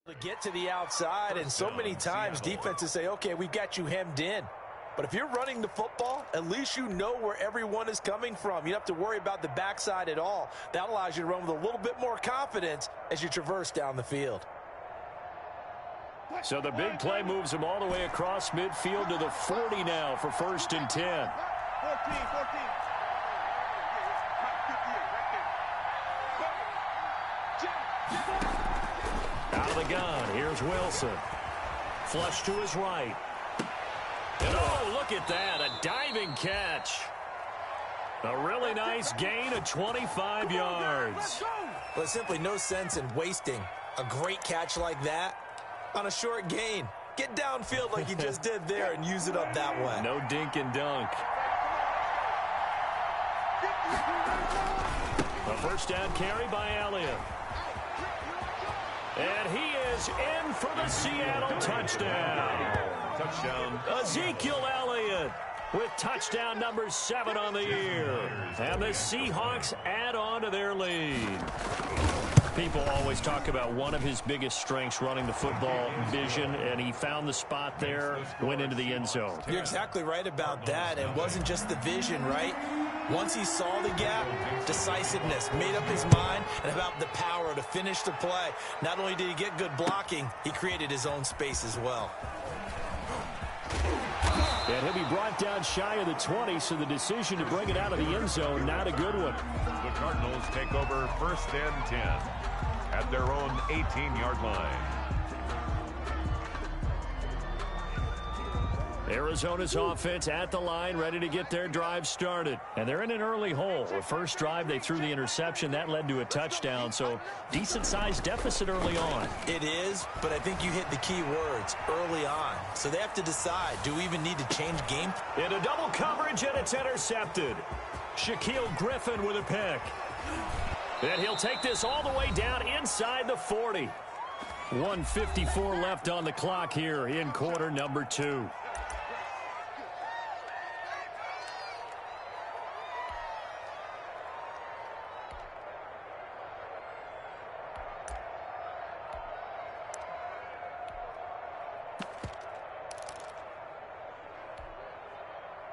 To get to the outside, and so many times defenses say, okay, we've got you hemmed in. But if you're running the football, at least you know where everyone is coming from. You don't have to worry about the backside at all. That allows you to run with a little bit more confidence as you traverse down the field. So the big play moves him all the way across midfield to the 40 now for 1st and 10. 14. Out of the gun, here's Wilson. Flush to his right. And oh, look at that, a diving catch. A really nice gain of 25 yards. Well, there's simply no sense in wasting a great catch like that on a short gain. Get downfield like you just did there and use it up that way. No dink and dunk. A first down carry by Elliott. And he is in for the Seattle touchdown. Touchdown. Ezekiel Elliott with touchdown number 7 on the year. And the Seahawks add on to their lead. People always talk about one of his biggest strengths, running the football, vision, and he found the spot there, went into the end zone. You're exactly right about that. It wasn't just the vision, right? Once he saw the gap, decisiveness, made up his mind, and about the power to finish the play. Not only did he get good blocking, he created his own space as well. And he'll be brought down shy of the 20, so the decision to bring it out of the end zone, not a good one. The Cardinals take over 1st and 10 at their own 18-yard line. Arizona's offense at the line, ready to get their drive started. And they're in an early hole. The first drive, they threw the interception. That led to a touchdown, so decent-sized deficit early on. It is, but I think you hit the key words, early on. So they have to decide, do we even need to change game? Into double coverage, and it's intercepted. Shaquille Griffin with a pick. And he'll take this all the way down inside the 40. 1:54 left on the clock here in quarter number 2.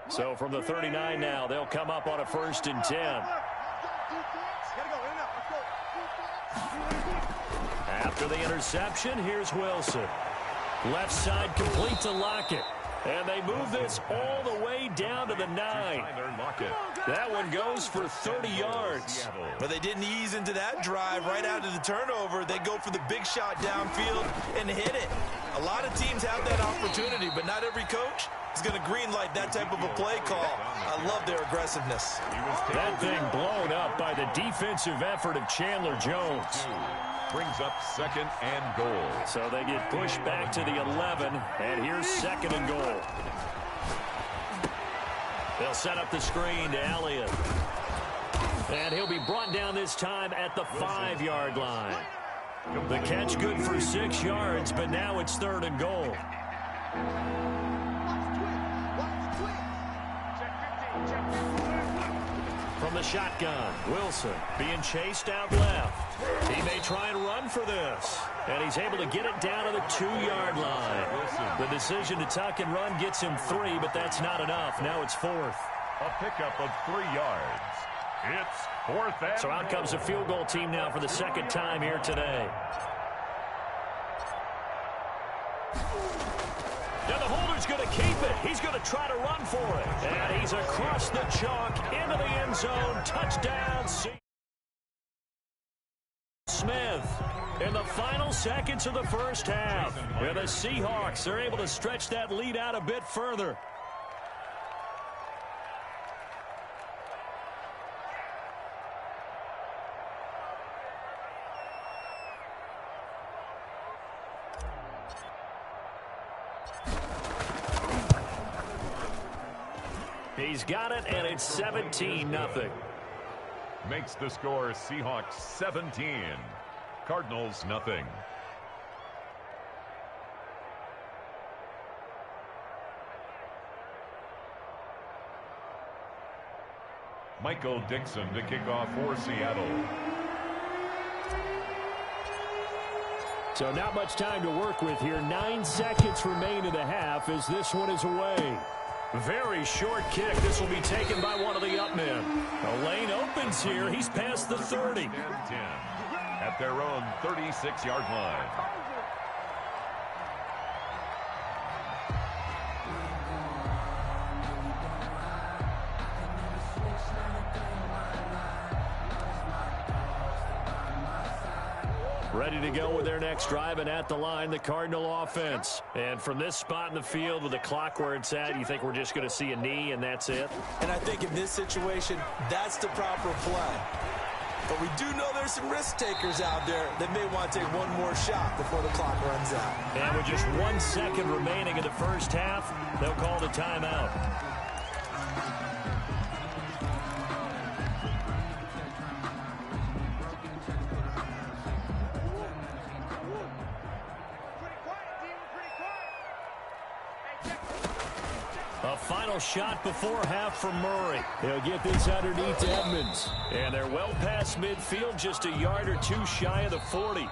So from the 39 now, they'll come up on a 1st and 10. After the interception, here's Wilson. Left side complete to Lockett. And they move this all the way down to the 9. That one goes for 30 yards. But they didn't ease into that drive right out of the turnover. They go for the big shot downfield and hit it. A lot of teams have that opportunity, but not every coach is going to greenlight that type of a play call. I love their aggressiveness. That thing blown up by the defensive effort of Chandler Jones. Brings up 2nd and goal. So they get pushed back to the 11, and here's 2nd and goal. They'll set up the screen to Elliott. And he'll be brought down this time at the 5-yard line. The catch good for 6 yards, but now it's 3rd and goal. From the shotgun, Wilson being chased out left. He may try and run for this. And he's able to get it down to the 2-yard line. The decision to tuck and run gets him 3, but that's not enough. Now it's 4th. A pickup of 3 yards. It's 4th and So out comes a field goal team now for the 2nd time here today. Now the holder's going to keep it. He's going to try to run for it. And he's across the chalk into the end zone. Touchdown, Smith. In the final seconds of the first half, and the Seahawks are able to stretch that lead out a bit further. He's got it, and it's 17-0. Makes the score Seahawks 17. Cardinals nothing. Michael Dixon to kick off for Seattle. So not much time to work with here. 9 seconds remain in the half as this one is away. Very short kick. This will be taken by one of the up men. The lane opens here. He's past the 30. 10 at their own 36-yard line. Ready to go with their next drive, and at the line, the Cardinal offense. And from this spot in the field with the clock where it's at, you think we're just going to see a knee and that's it? And I think in this situation, that's the proper play. But we do know there's some risk takers out there that may want to take one more shot before the clock runs out. And with just 1 second remaining in the first half, they'll call the timeout. A final shot before half for Murray. He'll get this underneath to Edmonds. And they're well past midfield, just a yard or two shy of the 40.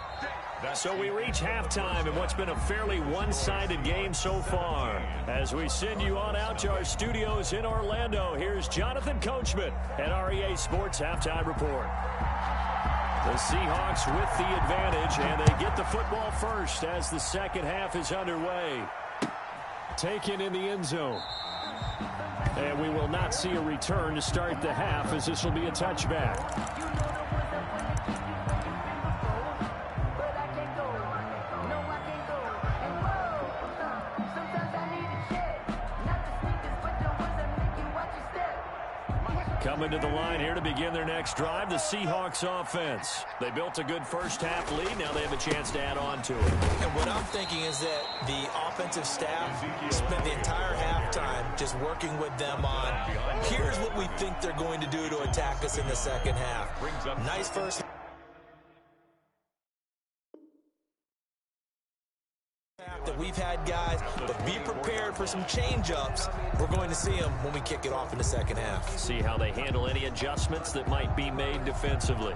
So we reach halftime in what's been a fairly one-sided game so far. As we send you on out to our studios in Orlando, here's Jonathan Coachman at REA Sports Halftime Report. The Seahawks with the advantage, and they get the football first as the second half is underway. Taken in the end zone. And we will not see a return to start the half, as this will be a touchback. Coming to the line here to begin their next drive, the Seahawks offense. They built a good first half lead. Now they have a chance to add on to it. And what I'm thinking is that the offensive staff spent the entire halftime just working with them on, here's what we think they're going to do to attack us in the second half. Nice first half that we've had, guys, but be prepared for some change-ups. We're going to see them when we kick it off in the second half. See how they handle any adjustments that might be made defensively.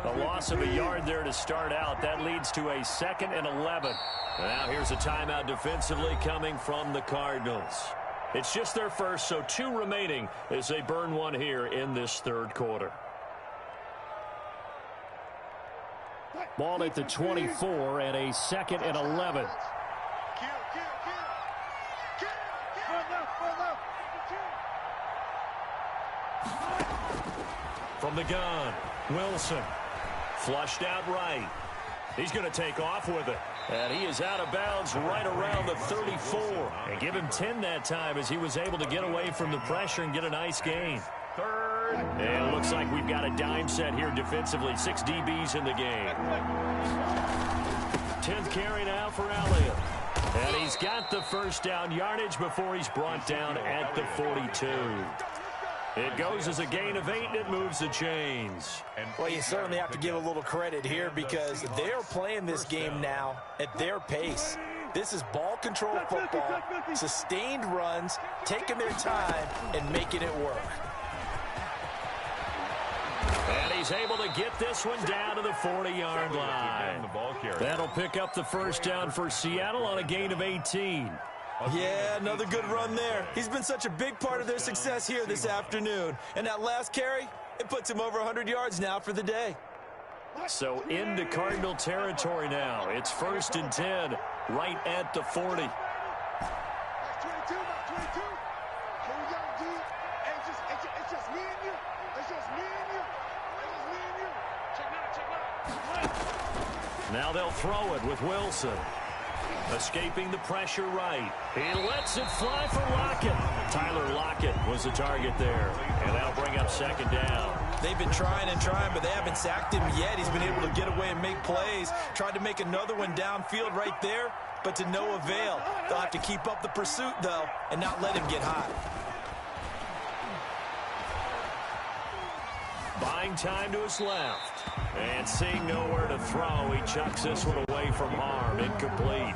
A loss of a yard there to start out. That leads to a 2nd and 11. Now here's a timeout defensively coming from the Cardinals. It's just their first, so 2 remaining as they burn one here in this third quarter. Ball at the 24 and a 2nd and 11. From the gun, Wilson. Flushed out right. He's going to take off with it. And he is out of bounds right around the 34. And give him 10 that time as he was able to get away from the pressure and get a nice gain. Third. And it looks like we've got a dime set here defensively. 6 DBs in the game. 10th carry now for Elliott. And he's got the first down yardage before he's brought down at the 42. It goes as a gain of 8, and it moves the chains. Well, you certainly have to give a little credit here because they're playing this game now at their pace. This is ball control football, sustained runs, taking their time, and making it work. And he's able to get this one down to the 40-yard line. That'll pick up the first down for Seattle on a gain of 18. Yeah, another good run there. He's been such a big part of their success here this afternoon. And that last carry, it puts him over 100 yards now for the day. So into Cardinal territory now. It's 1st and 10, right at the 40. Now they'll throw it with Wilson. Escaping the pressure right. He lets it fly for Lockett. Tyler Lockett was the target there. And that'll bring up 2nd down. They've been trying and trying, but they haven't sacked him yet. He's been able to get away and make plays. Tried to make another one downfield right there, but to no avail. They'll have to keep up the pursuit, though, and not let him get hot. Buying time to his left. And seeing nowhere to throw, he chucks this one away from harm. Incomplete.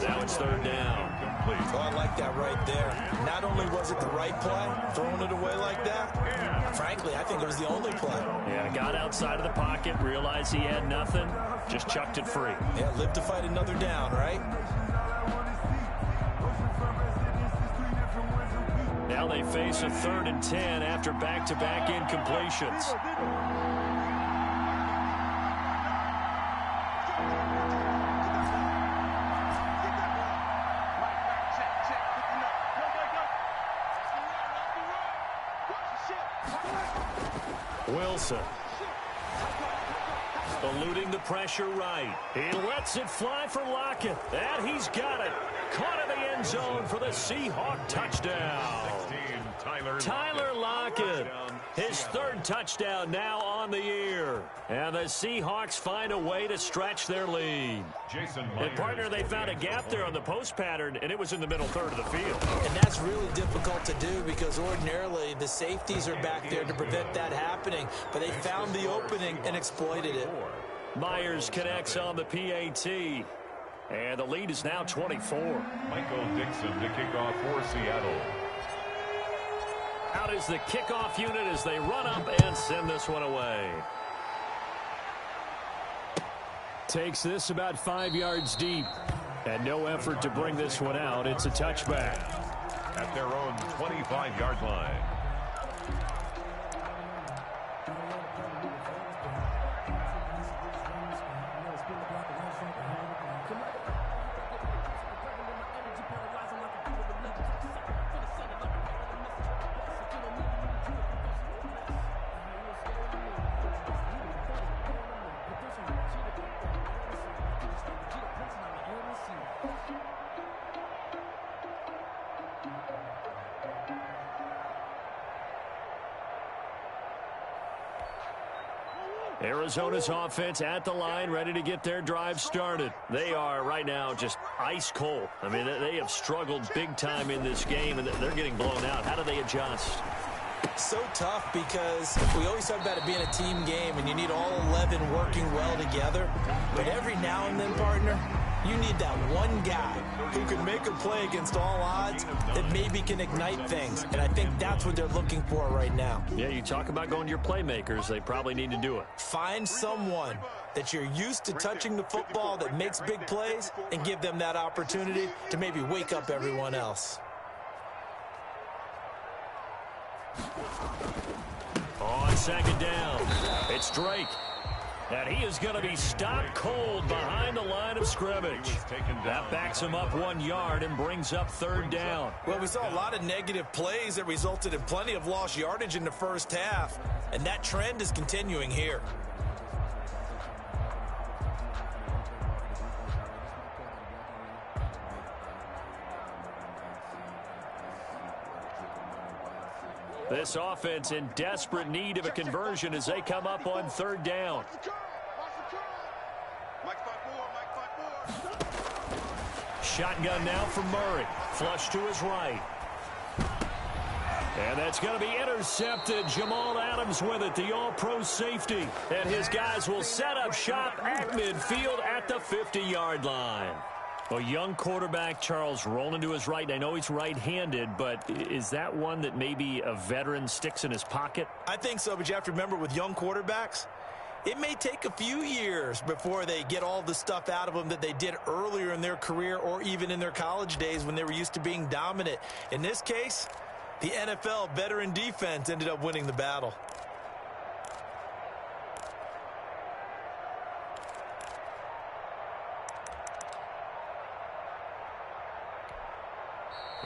Now it's 3rd down. incomplete. Oh, I like that right there. Not only was it the right play, throwing it away like that, frankly, I think it was the only play. Yeah, got outside of the pocket, realized he had nothing, just chucked it free. Yeah, live to fight another down, right? Now they face a 3rd and 10 after back-to-back incompletions. Wilson. Eluding the pressure right. He lets it fly for Lockett. And he's got it. Caught in the end zone for the Seahawk touchdown. 16, Tyler Lockett. His 3rd touchdown now on the year. And the Seahawks find a way to stretch their lead. And partner, they found a gap there on the post pattern, and it was in the middle 3rd of the field. And that's really difficult to do because ordinarily the safeties are back there to prevent that happening. But they found the opening and exploited it. Myers connects on the PAT. And the lead is now 24. Michael Dixon to kick off for Seattle. Out is the kickoff unit as they run up and send this one away. Takes this about 5 yards deep. And no effort to bring this one out. It's a touchback. At their own 25-yard line. Arizona's offense at the line, ready to get their drive started. They are right now just ice cold. I mean, they have struggled big time in this game, and they're getting blown out. How do they adjust? So tough because we always talk about it being a team game, and you need all 11 working well together. But every now and then, partner, you need that one guy who can make a play against all odds that maybe can ignite things. And I think that's what they're looking for right now. Yeah, you talk about going to your playmakers. They probably need to do it. Find someone that you're used to touching the football that makes big plays and give them that opportunity to maybe wake up everyone else. On 2nd down, it's Drake. And he is going to be stopped cold behind the line of scrimmage. That backs him up 1 yard and brings up 3rd down. Well, we saw a lot of negative plays that resulted in plenty of lost yardage in the first half, and that trend is continuing here. This offense in desperate need of a conversion as they come up on 3rd down. Shotgun now from Murray. Flush to his right. And that's going to be intercepted. Jamal Adams with it, the all-pro safety. And his guys will set up shop at midfield at the 50-yard line. A young quarterback, Charles, rolling to his right. I know he's right-handed, but is that one that maybe a veteran sticks in his pocket? I think so, but you have to remember with young quarterbacks, it may take a few years before they get all the stuff out of them that they did earlier in their career or even in their college days when they were used to being dominant. In this case, the NFL veteran defense ended up winning the battle.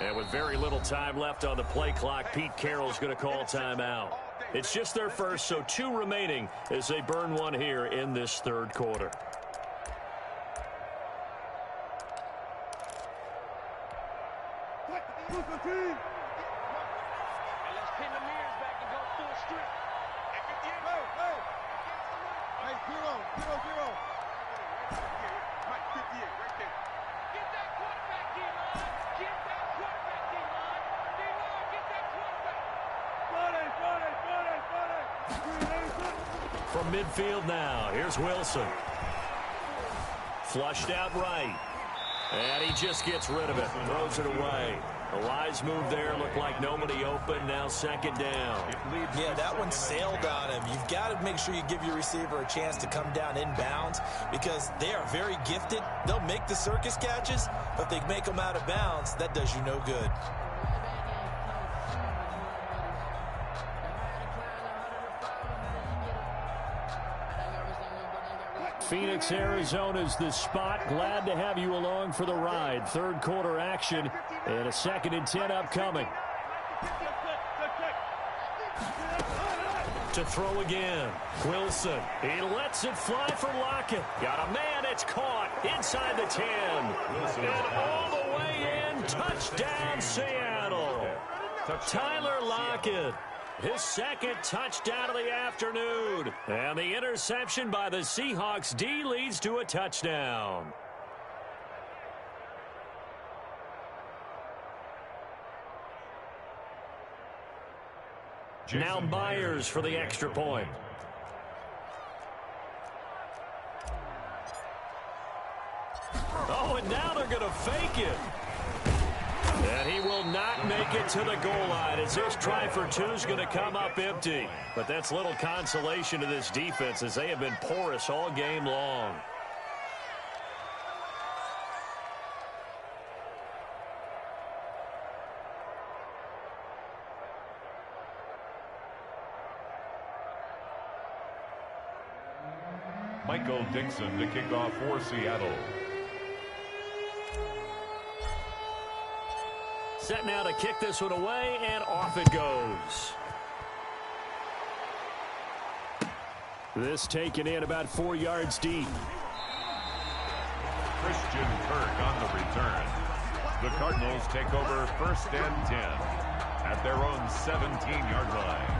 And with very little time left on the play clock, Pete Carroll's going to call timeout. It's just their first, so 2 remaining as they burn one here in this 3rd quarter. From midfield now, here's Wilson. Flushed out right. And he just gets rid of it, throws it away. The wise move there, looked like nobody open, now second down. Yeah, that one sailed on him. You've got to make sure you give your receiver a chance to come down inbounds because they are very gifted. They'll make the circus catches, but if they make them out of bounds, that does you no good. Phoenix, Arizona's the spot. Glad to have you along for the ride. Third quarter action and a 2nd and 10 upcoming. To throw again. Wilson. He lets it fly for Lockett. Got a man. It's caught inside the 10. And all the way in. Touchdown, Seattle. Tyler Lockett. His second touchdown of the afternoon. And the interception by the Seahawks D leads to a touchdown. Now Myers for the extra point. Oh, and now they're going to fake it. And he will not make it to the goal line as this try for two is going to come up empty. But that's little consolation to this defense as they have been porous all game long. Michael Dixon to kick off for Seattle. Set now to kick this one away, and off it goes. This taken in about 4 yards deep. Christian Kirk on the return. The Cardinals take over 1st and 10 at their own 17-yard line.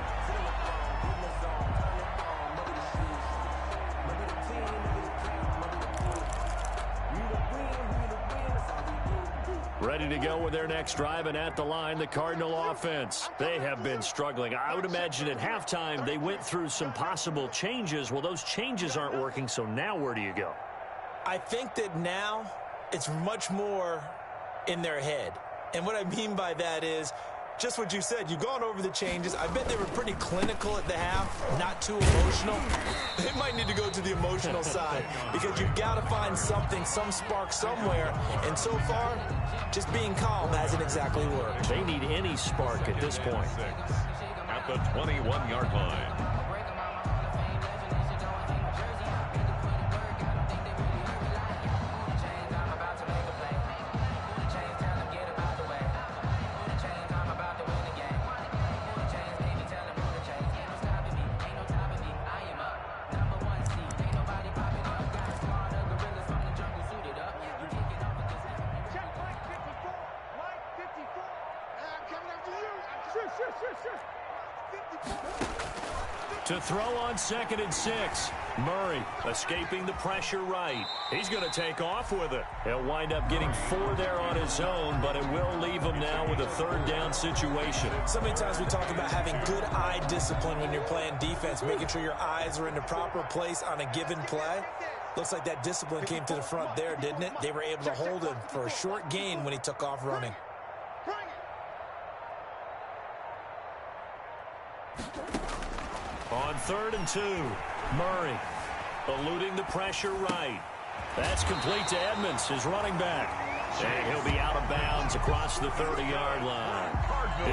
Ready to go with their next drive, and at the line, the Cardinal offense. They have been struggling. I would imagine at halftime they went through some possible changes. Well, those changes aren't working, so now where do you go? I think that now it's much more in their head. And what I mean by that is just what you said. You've gone over the changes. I bet they were pretty clinical at the half, not too emotional. They might need to go to the emotional side because you've got to find something, some spark somewhere. And so far, just being calm hasn't exactly worked. They need any spark at this point. At the 21-yard line. To throw on 2nd and 6. Murray escaping the pressure right. He's going to take off with it. He'll wind up getting 4 there on his own, but it will leave him now with a 3rd down situation. So many times we talk about having good eye discipline when you're playing defense, making sure your eyes are in the proper place on a given play. Looks like that discipline came to the front there, didn't it? They were able to hold him for a short gain when he took off running. On 3rd and 2, Murray eluding the pressure right. That's complete to Edmonds, his running back. And he'll be out of bounds across the 30-yard line.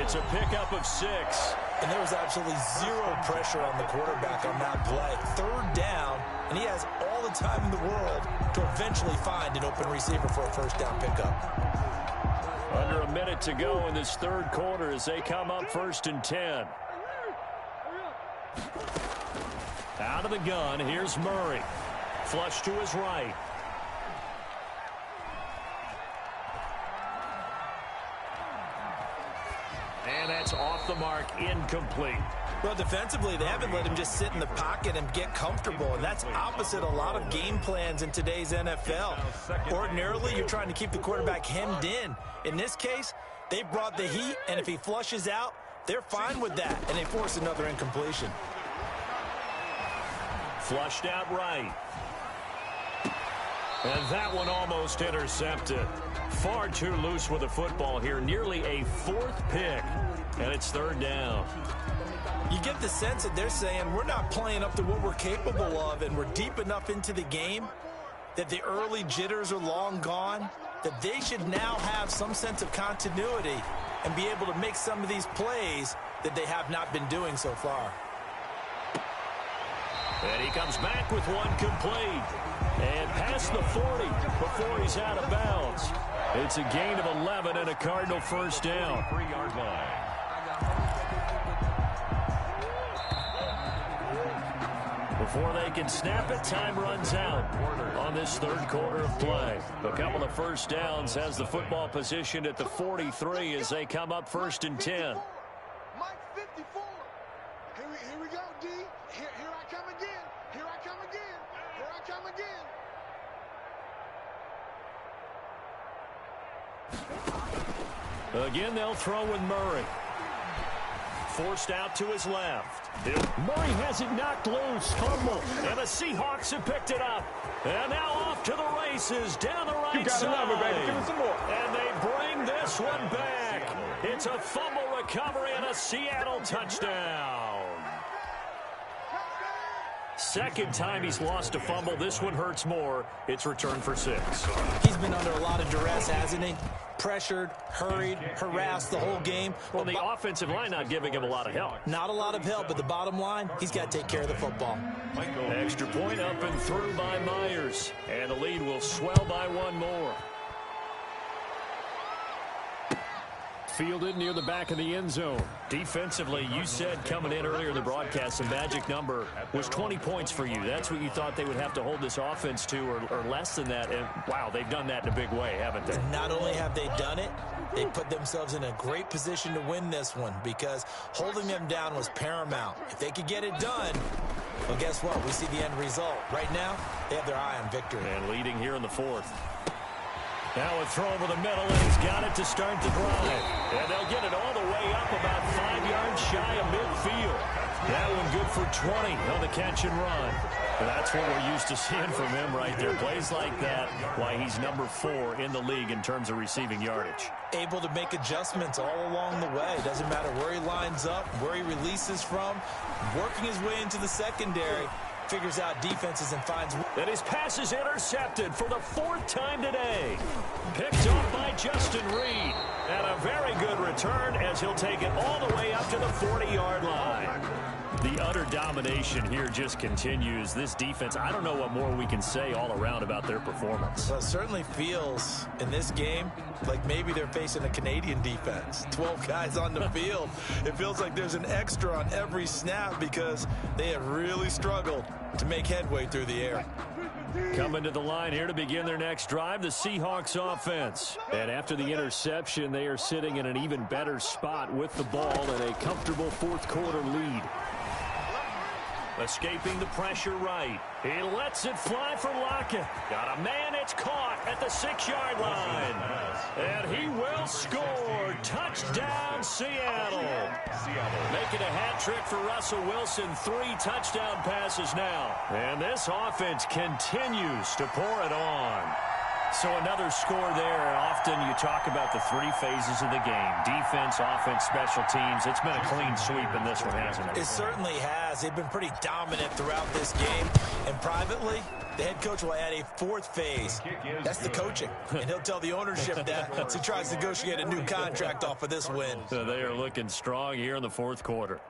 It's a pickup of 6. And there was absolutely zero pressure on the quarterback on that play. 3rd down, and he has all the time in the world to eventually find an open receiver for a 1st down pickup. Under a minute to go in this 3rd quarter as they come up 1st and 10. Out of the gun, here's Murray. Flush to his right. And that's off the mark, incomplete. Well, defensively, they haven't let him just sit in the pocket and get comfortable, and that's opposite a lot of game plans in today's NFL. Ordinarily, you're trying to keep the quarterback hemmed in. In this case, they brought the heat, and if he flushes out, they're fine with that, and they force another incompletion. Flushed out right. And that one almost intercepted. Far too loose with the football here. Nearly a fourth pick. And it's third down. You get the sense that they're saying we're not playing up to what we're capable of, and we're deep enough into the game that the early jitters are long gone, that they should now have some sense of continuity and be able to make some of these plays that they have not been doing so far. And he comes back with one complete. And past the 40 before he's out of bounds. It's a gain of 11 and a Cardinal first down. 3-yard line. Before they can snap it, time runs out on this third quarter of play. A couple of first downs has the football positioned at the 43 as they come up first and 10. Mike 54. Here we go, D. Here I come again. Here I come again. Here I come again. Again, they'll throw with Murray. Forced out to his left. Murray has it knocked loose. Fumble. And the Seahawks have picked it up. And now off to the races down the right side. You got another, baby. Give us some more. And they bring this one back. It's a fumble recovery and a Seattle touchdown. Second time he's lost a fumble. This one hurts more. It's returned for 6. He's been under a lot of duress, hasn't he? Pressured, hurried, harassed the whole game. Well, the offensive line not giving him a lot of help. Not a lot of help, but the bottom line, he's got to take care of the football. Extra point up and through by Myers. And the lead will swell by one more. Fielded near the back of the end zone. Defensively, you said coming in earlier in the broadcast, the magic number was 20 points for you. That's what you thought they would have to hold this offense to, or less than that. And, wow, they've done that in a big way, haven't they? Not only have they done it, they put themselves in a great position to win this one because holding them down was paramount. If they could get it done, well, guess what? We see the end result. Right now, they have their eye on victory. And leading here in the fourth. Now a throw over the middle, and he's got it to start the drive. And they'll get it all the way up about 5 yards shy of midfield. That one good for 20 on the catch and run. And that's what we're used to seeing from him right there. Plays like that, why he's number 4 in the league in terms of receiving yardage. Able to make adjustments all along the way. Doesn't matter where he lines up, where he releases from, working his way into the secondary. Figures out defenses and finds... And his pass is intercepted for the 4th time today. Picked off by Justin Reed. And a very good return as he'll take it all the way up to the 40-yard line. The utter domination here just continues. This defense, I don't know what more we can say all around about their performance. Well, it certainly feels in this game like maybe they're facing a Canadian defense. 12 guys on the field. It feels like there's an extra on every snap because they have really struggled to make headway through the air. Coming to the line here to begin their next drive, the Seahawks offense. And after the interception, they are sitting in an even better spot with the ball and a comfortable fourth quarter lead. Escaping the pressure right. He lets it fly for Lockett. Got a man, it's caught at the 6-yard line. And he will score. Touchdown, Seattle. Making a hat trick for Russell Wilson. 3 touchdown passes now. And this offense continues to pour it on. So another score there. Often you talk about the 3 phases of the game. Defense, offense, special teams. It's been a clean sweep in this one, hasn't it? It certainly has. They've been pretty dominant throughout this game. And privately, the head coach will add a 4th phase. That's the coaching. And he'll tell the ownership that as he tries to negotiate a new contract off of this win. So they are looking strong here in the fourth quarter.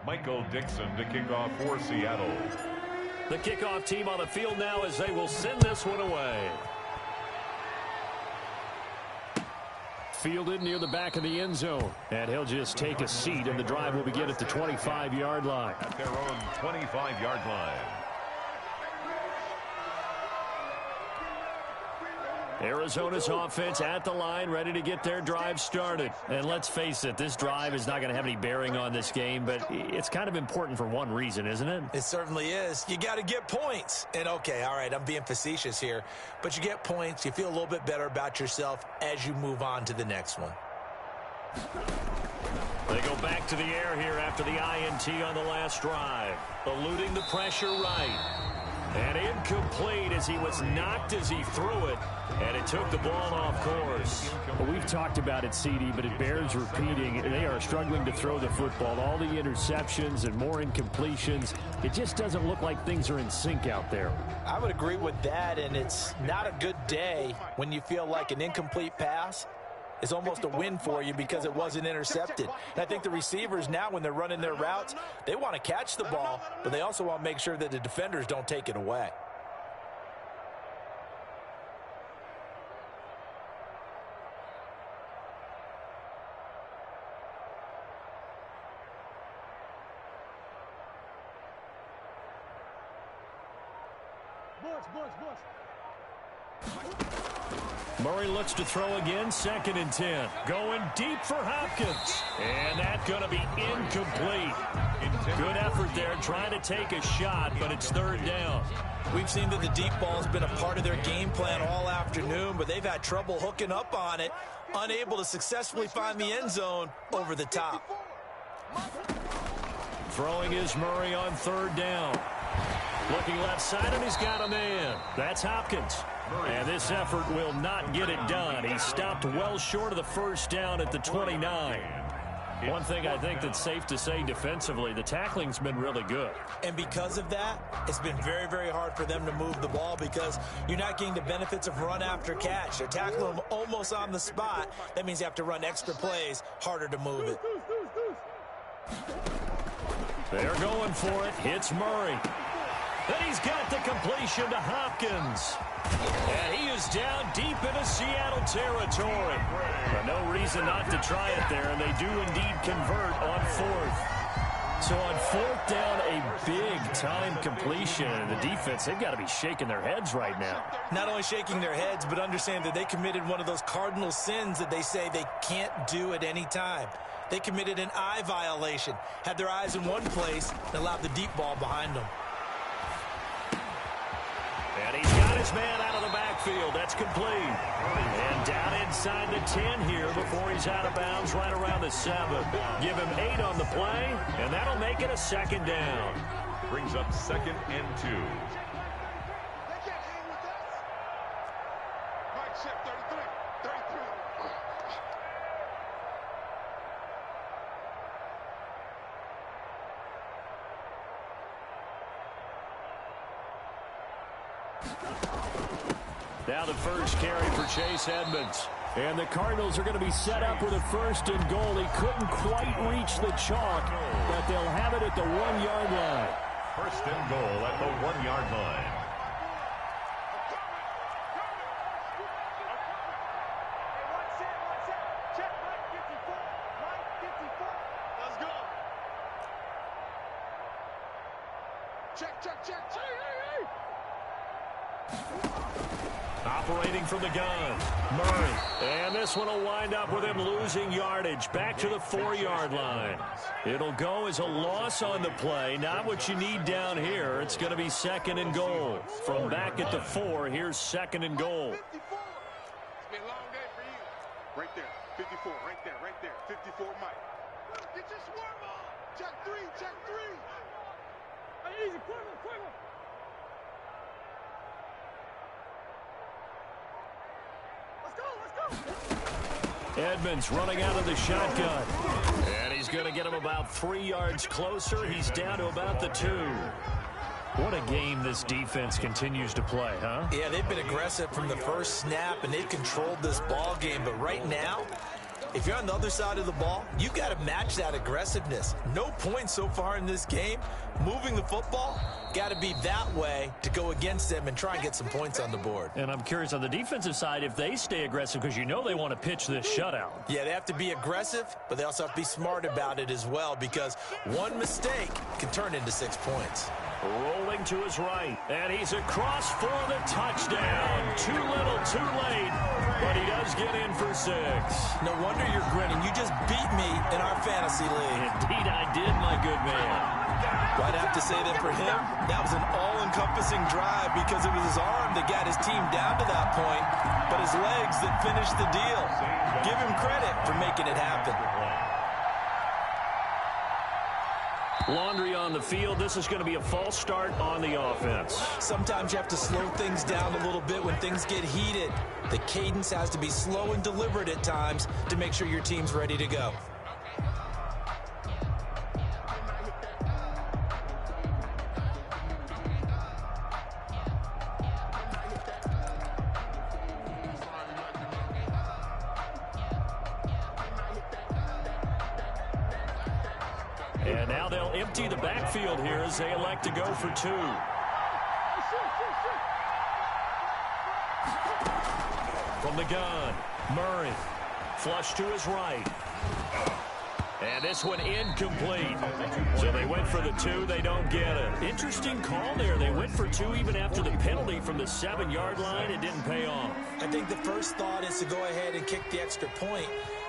Michael Dixon to kick off for Seattle. The kickoff team on the field now as they will send this one away. Fielded near the back of the end zone. And he'll just take a seat, and the drive will begin at the 25-yard line. At their own 25-yard line. Arizona's offense at the line, ready to get their drive started. And let's face it, this drive is not going to have any bearing on this game, but it's kind of important for one reason, isn't it? It certainly is. You got to get points. And, okay, all right, I'm being facetious here, but you get points. You feel a little bit better about yourself as you move on to the next one. They go back to the air here after the INT on the last drive. Eluding the pressure right. And incomplete as he was knocked as he threw it. And it took the ball off course. Well, we've talked about it, CD, but it bears repeating. They are struggling to throw the football. All the interceptions and more incompletions. It just doesn't look like things are in sync out there. I would agree with that, and it's not a good day when you feel like an incomplete pass is almost a win for you because it wasn't intercepted. And I think the receivers now, when they're running their routes, they want to catch the ball, but they also want to make sure that the defenders don't take it away. Murray looks to throw again, 2nd and 10. Going deep for Hopkins. And that's going to be incomplete. Good effort there, trying to take a shot, but it's 3rd down. We've seen that the deep ball has been a part of their game plan all afternoon, but they've had trouble hooking up on it, unable to successfully find the end zone over the top. Throwing is Murray on 3rd down. Looking left side, and he's got a man. That's Hopkins. And this effort will not get it done. He stopped well short of the 1st down at the 29. One thing I think that's safe to say defensively, the tackling's been really good. And because of that, it's been very, very hard for them to move the ball because you're not getting the benefits of run after catch. They're tackling them almost on the spot. That means you have to run extra plays, harder to move it. They're going for it. Hits Murray. And he's got the completion to Hopkins. And he is down deep into Seattle territory. But no reason not to try it there, and they do indeed convert on 4th. So on 4th down, a big-time completion. And the defense, they've got to be shaking their heads right now. Not only shaking their heads, but understand that they committed one of those cardinal sins that they say they can't do at any time. They committed an eye violation, had their eyes in one place, and allowed the deep ball behind them. And he's got his man out of the backfield. That's complete. And down inside the 10 here before he's out of bounds right around the 7. Give him 8 on the play, and that'll make it a 2nd down. Brings up 2nd and 2. They can't hang with us. Mike check 33. 33. Now the first carry for Chase Edmonds. And the Cardinals are going to be set up with a 1st and goal. He couldn't quite reach the chalk, but they'll have it at the 1-yard line. 1st and goal at the 1-yard line. Check, Mike 54. Mike 54. Let's go. Check. Hey. Operating from the gun, Murray. And this one will wind up with him losing yardage back to the 4-yard line. It'll go as a loss on the play. Not what you need down here. It's going to be 2nd and goal. From back at the 4, here's 2nd and goal. 54. It's been a long day for you. Right there. 54. Right there. 54, Mike. Get your swarm on. Check 3. Hey, easy. Quick. Edmonds running out of the shotgun. And he's going to get him about 3 yards closer. He's down to about the 2. What a game this defense continues to play, huh? Yeah, they've been aggressive from the first snap, and they've controlled this ball game. But right now, if you're on the other side of the ball, you've got to match that aggressiveness. No points so far in this game. Moving the football, got to be that way to go against them and try and get some points on the board. And I'm curious on the defensive side if they stay aggressive, because you know they want to pitch this shutout. Yeah, they have to be aggressive, but they also have to be smart about it as well, because one mistake can turn into 6 points. Rolling to his right, and he's across for the touchdown. Too little, too late, but he does get in for 6. No wonder you're grinning. You just beat me in our fantasy league. Indeed I did, my good man. I'd have to say that for him, that was an all-encompassing drive because it was his arm that got his team down to that point, but his legs that finished the deal. Give him credit for making it happen. Laundry on the field. This is going to be a false start on the offense. Sometimes you have to slow things down a little bit when things get heated. The cadence has to be slow and deliberate at times to make sure your team's ready to go. And now they'll empty the backfield here as they elect to go for 2. From the gun, Murray. Flush to his right. And this one incomplete. So they went for the 2. They don't get it. Interesting call there. They went for 2 even after the penalty from the 7-yard line. It didn't pay off. I think the first thought is to go ahead and kick the extra point,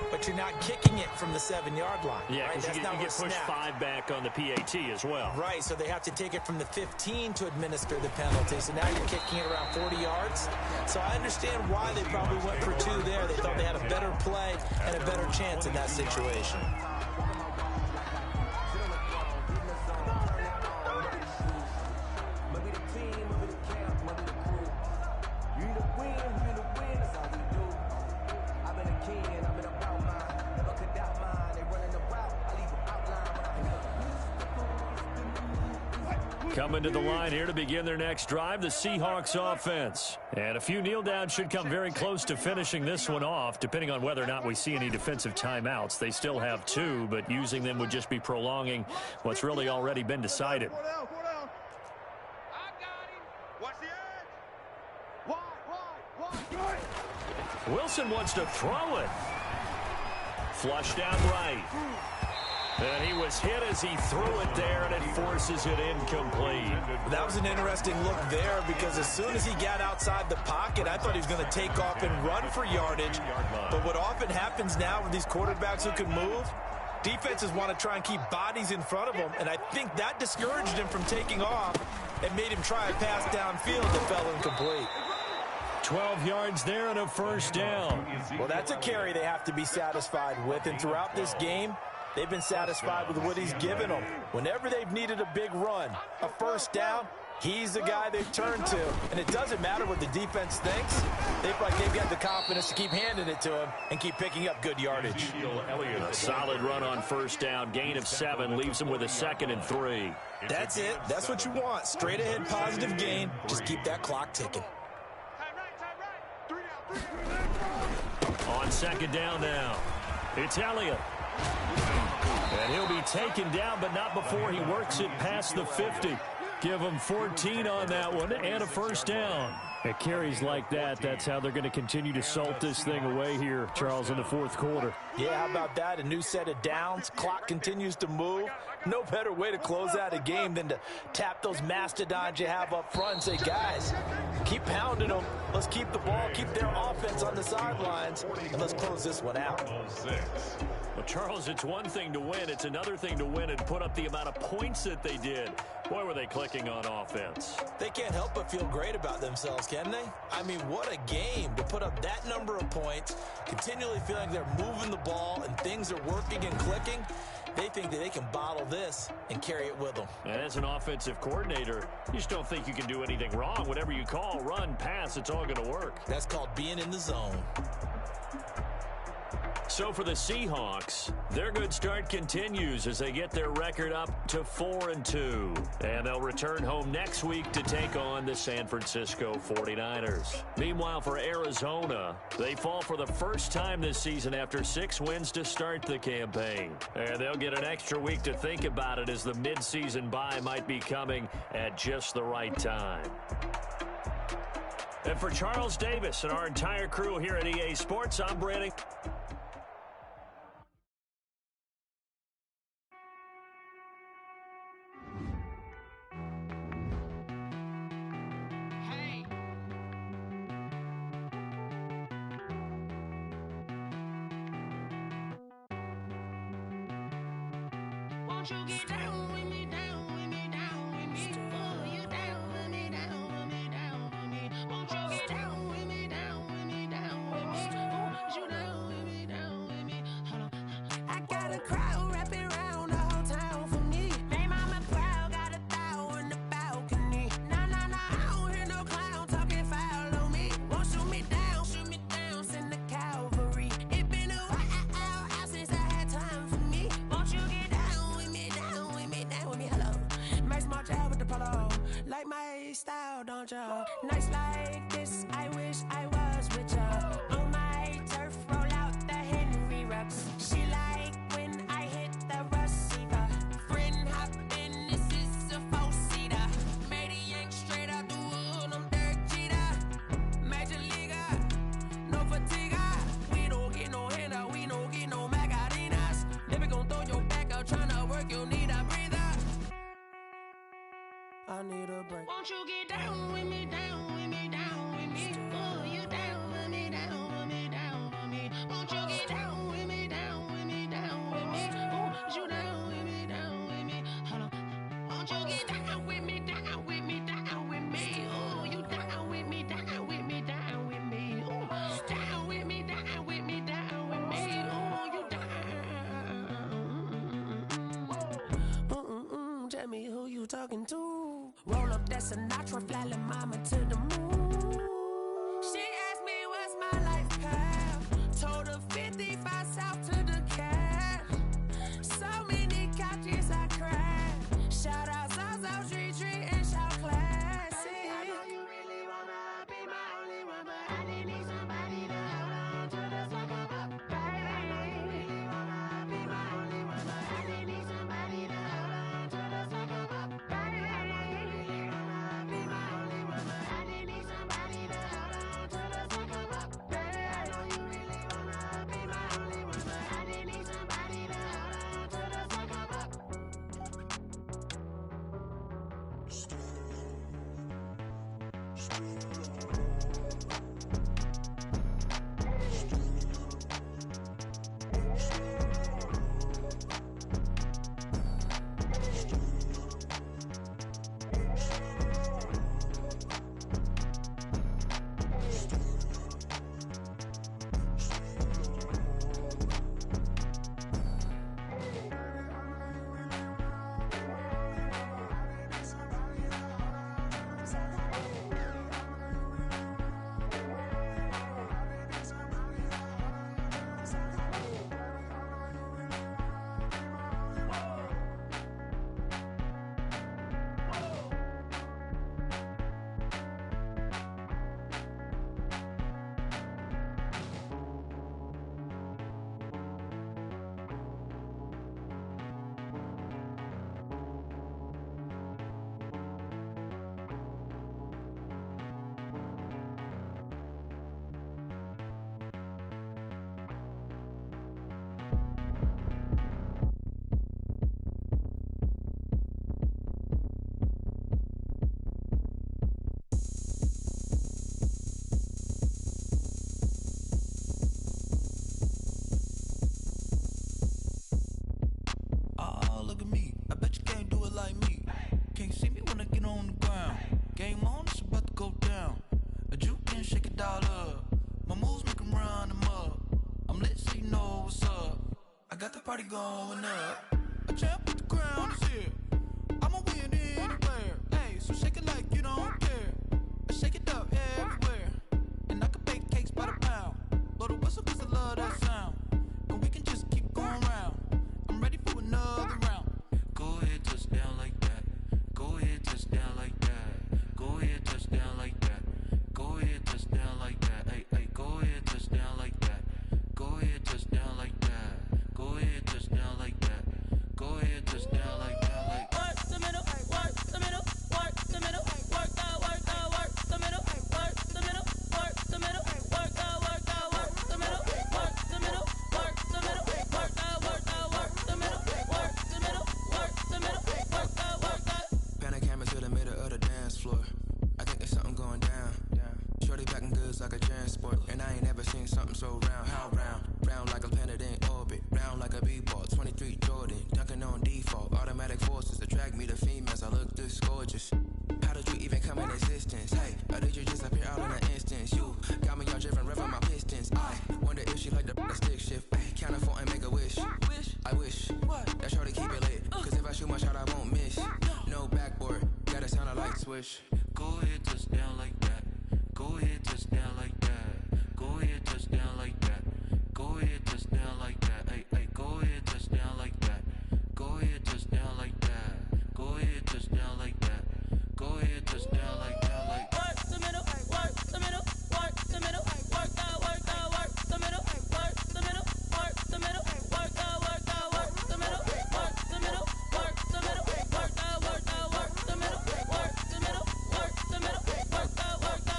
but you're not kicking it from the 7-yard line. Yeah, right? because you get pushed 5 back on the PAT as well. Right, so they have to take it from the 15 to administer the penalty. So now you're kicking it around 40 yards. So I understand why they probably went for 2 there. They thought they had a better play and a better chance in that situation. Coming to the line here to begin their next drive, the Seahawks offense. And a few kneel downs should come very close to finishing this one off, depending on whether or not we see any defensive timeouts. They still have 2, but using them would just be prolonging what's really already been decided. Wilson wants to throw it. Flush down right. And he was hit as he threw it there, and it forces it incomplete. That was an interesting look there because as soon as he got outside the pocket, I thought he was going to take off and run for yardage. But what often happens now with these quarterbacks who can move, defenses want to try and keep bodies in front of them, and I think that discouraged him from taking off and made him try a pass downfield that fell incomplete. 12 yards there and a first down. Well, that's a carry they have to be satisfied with, and throughout this game, they've been satisfied with what he's given them. Whenever they've needed a big run, a first down, he's the guy they've turned to. And it doesn't matter what the defense thinks. They feel like they've got the confidence to keep handing it to him and keep picking up good yardage. A solid run on first down. Gain of 7 leaves him with a 2nd and 3. That's it. That's what you want. Straight ahead positive gain. Just keep that clock ticking. On 2nd down now, it's Elliott. And he'll be taken down, but not before he works it past the 50. Give him 14 on that one and a first down. At carries like that, that's how they're going to continue to salt this thing away here, Charles, in the 4th quarter. Yeah, how about that? A new set of downs. Clock continues to move. No better way to close out a game than to tap those mastodons you have up front and say, guys, keep pounding them. Let's keep the ball, keep their offense on the sidelines, and let's close this one out. Well, Charles, it's one thing to win. It's another thing to win and put up the amount of points that they did. Boy, were they clicking on offense. They can't help but feel great about themselves, can they? I mean, what a game to put up that number of points, continually feeling they're moving the ball and things are working and clicking. They think that they can bottle this and carry it with them. And as an offensive coordinator, you just don't think you can do anything wrong. Whatever you call, run, pass, it's all going to work. That's called being in the zone. So for the Seahawks, their good start continues as they get their record up to 4-2. And they'll return home next week to take on the San Francisco 49ers. Meanwhile, for Arizona, they fall for the first time this season after 6 wins to start the campaign. And they'll get an extra week to think about it as the midseason bye might be coming at just the right time. And for Charles Davis and our entire crew here at EA Sports, I'm Brandon. Won't you get down with me, down with me, down with me? Oh, you down with me, down with me, down with me. Won't you get down with me, down with me, down with me? Oh, you down with me, down with me? Hold on. I got a crowd wrapping around the whole town for me. They mama proud, got a thou in the balcony. Nah, nah, nah, I don't hear no clown talking foul on me. Won't shoot me down, send the cavalry. It been a while since I had time for me. Won't you get down with me, down with me, down with me? Hello. Max March out with the polo. Like my style, don't ya? Nights like this, I wish I was with ya. On my turf, roll out the Henry Rux. She like when I hit the receiver. Friend hop in, this is a four-seater. Made a yank straight out the wood, I'm Derek Jeter. Major leaguer, no fatigue. We don't get no handout, we don't get no Macarinas. Never gon' throw your back out, tryna work, you need a breather. I need a break. Won't you get down with me, down with me, down with me? Oh, you down with me, down with me, down with me? Won't you get down with me, down with me, down with me? Oh, you down with me, down with me? Hold on. Won't you get down with me, down with me, down with me? Oh, you down with me, down with me, down with me? Oh, down with me, down with me, down with me? Oh, you down. Tell me who you talking to. Roll up that Sinatra, fly la mama to the moon. She asked me what's my life path. Told her 55 south to the cab. So many couches I cried. Shout out South Street and shout classic. I know you really wanna be my only one, but I didn't need somebody to hold on to the sucker up. Baby, I know you really wanna be my only one, but I didn't need somebody to hold on to the sucker up. Baby, I know you really wanna be my only one, but I didn't need somebody to hold on to the sucker up. Baby, I know you really wanna be my only one, but I didn't need somebody to hold on to the sucker up. Look at me. I bet you can't do it like me. Can't see me when I get on the ground. Game on, it's about to go down. A juke can shake it all up. My moves make 'em run them up. I'm lit so you know what's up. I got the party going up. A champ with the crown is here. I'ma win anywhere. Hey, so shake it like you don't care. I shake it up everywhere. And I can bake cakes by the pound. Blow the whistle 'cause I love that sound. And we can just keep going round. I'm ready for another round. Go ahead, touch down like that. Go ahead, touch down like that. Go ahead, touch down like that. Go ahead, touch down like that. Hey, hey, go ahead, touch down like that. Go ahead, touch down like that. Go ahead, touch down like that. Go ahead, touch down like that. Like what's the middle? swish. Go ahead, touchdown like that. Go ahead, touchdown like that. Go ahead, touchdown like that. Go ahead, touchdown like that. Hey, hey, go ahead, touchdown like that. Go ahead, touchdown like that. Go ahead, touchdown like that. Go ahead, touchdown like that. Like work the middle, work the middle, work the middle, work the middle, work the middle, work the middle, work the middle, work the middle, work the middle, work the middle, work the middle, work the middle, work the.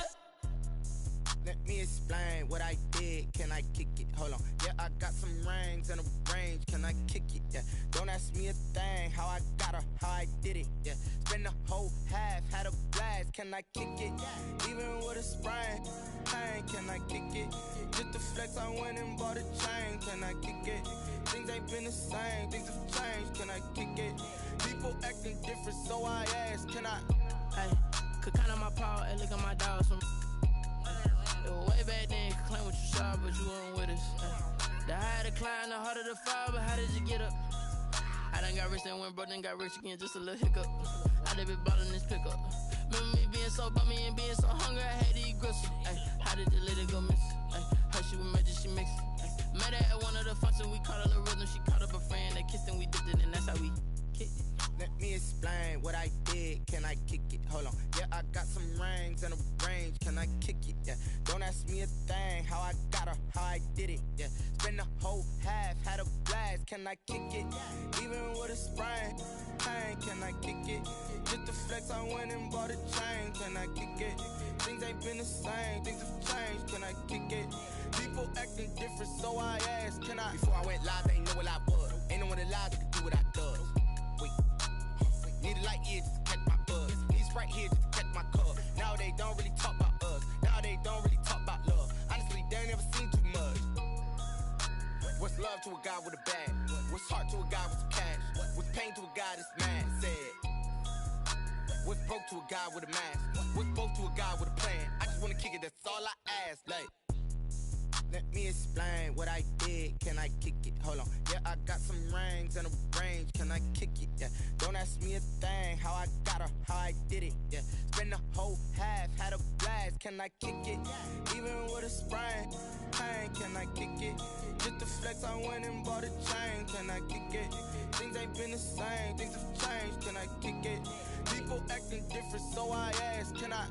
Let me explain what I did. Can I kick it? Hold on. Yeah, I got some rings and a range. Can I kick it? Yeah. Don't ask me a thing. How I got her, how I did it. Yeah. Spend the whole half, had a blast. Can I kick it? Even with a sprain. Pain, can I kick it? Just the flex, I went and bought a chain. Can I kick it? Things ain't been the same. Things have changed. Can I kick it? People acting different, so I ask. Can I? Hey, could count on my power and look at my dogs from. Way back then, you could claim what you saw, but you weren't with us. The higher the climb, the harder the fall, but how did you get up? I done got rich and went broke, then got rich again, just a little hiccup. I done been ballin' this pickup. Remember me being so bummy and being so hungry, I had to eat gristle. Ay, how did the lady go miss? Ay, how she was magic, she mixed. Met her at one of the functions, we caught a little rhythm, she caught up a friend, they kissed and we dipped it, and that's how we kicked it. Let me explain what I did. Can I kick it? Hold on. Yeah, I got some rings and a range. Can I kick it? Yeah. Don't ask me a thing. How I got her, how I did it. Yeah. Spend the whole half, had a blast. Can I kick it? Even with a sprain. Pain, can I kick it? Just the flex, I went and bought a chain. Can I kick it? Things ain't been the same. Things have changed. Can I kick it? People acting different, so I ask. Can I? Before I went live, they ain't know what I was. Ain't no one alive that could do what I does. Wait. Need a light year just to catch my buzz. These right here just to catch my cup. Now they don't really talk about us. Now they don't really talk about love. Honestly, they ain't never seen too much. What's love to a guy with a bag? What's heart to a guy with some cash? What's pain to a guy that's mad? Said. What's broke to a guy with a mask? What's both to a guy with a plan? I just wanna kick it, that's all I ask. Like, let me explain what I did. Can I kick it? Hold on. Yeah, I got some rings and a range. Can I kick it? Yeah. Don't ask me a thing. How I got her, how I did it. Yeah. Spend the whole half, had a blast. Can I kick it? Even with a sprain. Pain, can I kick it? Just the flex, I went and bought a chain. Can I kick it? Things ain't been the same. Things have changed. Can I kick it? People acting different, so I ask. Can I?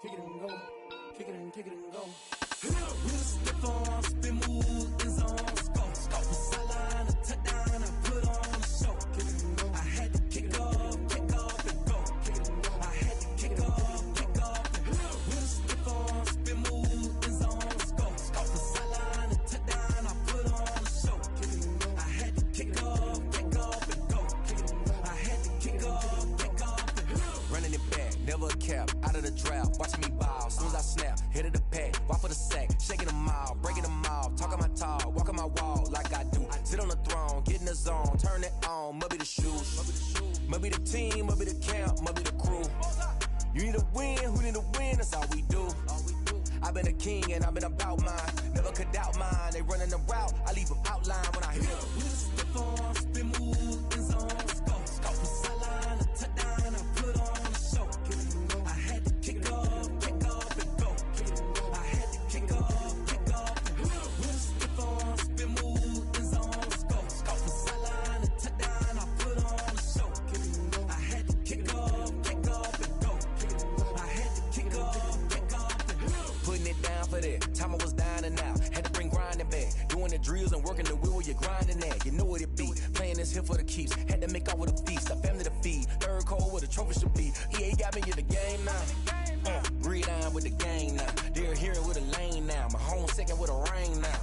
kick it and go, kick it and go. We'll step on, spin, move, in zone, go. From sideline to touchdown, I put on a show. I had to kick off and go. I had to kick off and go. We'll step on, spin, move, in zone, go. From sideline to touchdown, I put on a show. I had to kick off and go. I had to kick off and go. Running it back, never a cap, out of the drought, watching me ball, soon as I snap, hit of the pack, walk for the sack, shaking them all, breaking them off, talking my talk, walking my wall like I do, sit on the throne, get in the zone, turn it on, must be the shoes, must be the team, must be the camp, must be the crew, you need a win, who need a win, that's all we do, I've been a king and I've been about mine, never could doubt mine, they running the route, I leave them outline when I hit them. We'll step on, spin, move, in zone, go. From sideline to touchdown, I put on a show. I had to kick off and go. I had to kick off and go. We'll step on, spin, move, in zone, go. From sideline to touchdown, I put on a show. I had to kick off and go. I had to kick off and go. Putting it down for that. Time I was down and out. Had to bring grinding back. Doing the drills and working the wheel where you're grinding at. You know what it be. Playing this here for the keeps. Had to make out with a feast. A family to feed. Third cold where the trophy should be. EA got me in the game now. Read on with the game now. They're hearing with a lane now. My home second with a rain now.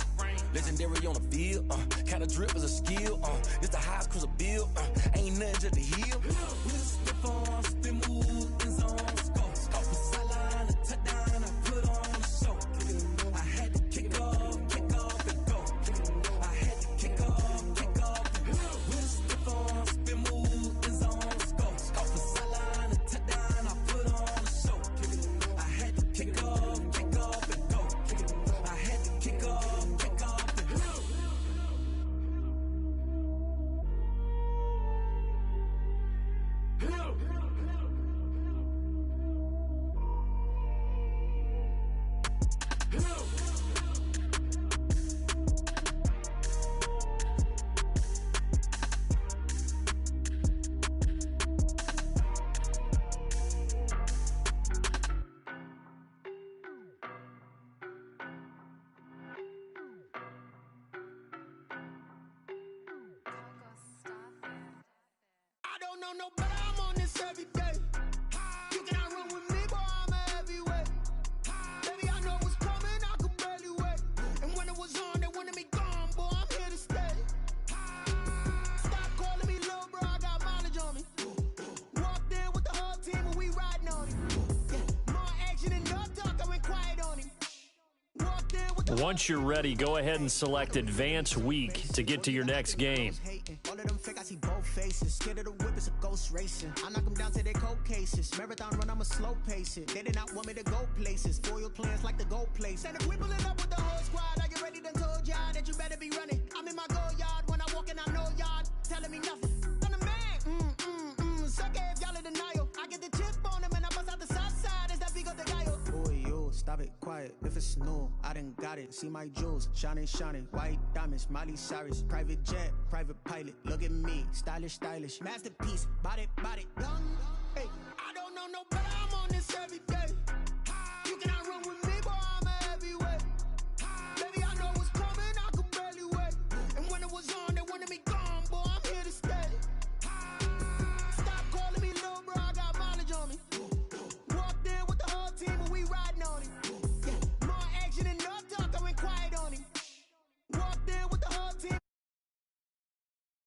Legendary on the field. Kind of drip is a skill. It's the highest cruiser bill. Ain't nothing just to heal. We'll step on, spin, move, in zone, go. From sideline to touchdown, I put on a show. I had to kick off don't know better, I'm on this every day. You cannot run with me, boy, I'm a heavyweight. Baby, I know what's coming, I could barely wait. And when it was on, they wanted me gone, boy, I'm here to stay. Stop calling me little bro, I got mileage on me. Walked in with the whole team and we riding on him. Yeah, more action and no talk, I went quiet on him. Walked in with the Once you're ready, go ahead and select Advance Week to get to your next game. All of them fake, I see both faces. Scared of the whip, it's a ghost racing. I knock them down to their cold cases. Marathon run, I'm a slow pace it. They did not want me to go places. Foil plans like the go place. And if we pulling up with the whole squad, are you ready? Done told y'all that you better be running. I'm in my go yard when I walk in, I know y'all telling me nothing. I'm the man. Suck it if y'all in denial. I get the chip on them and I bust out the south side. Is that Vigo de Gallo? Boy, yo, stop it, quiet. If it's new, I done got it. See my jewels, shining, shining. White diamonds, Miley Cyrus. Private jet, private pilot. Look at me, stylish, stylish. Masterpiece, body, done. Hey,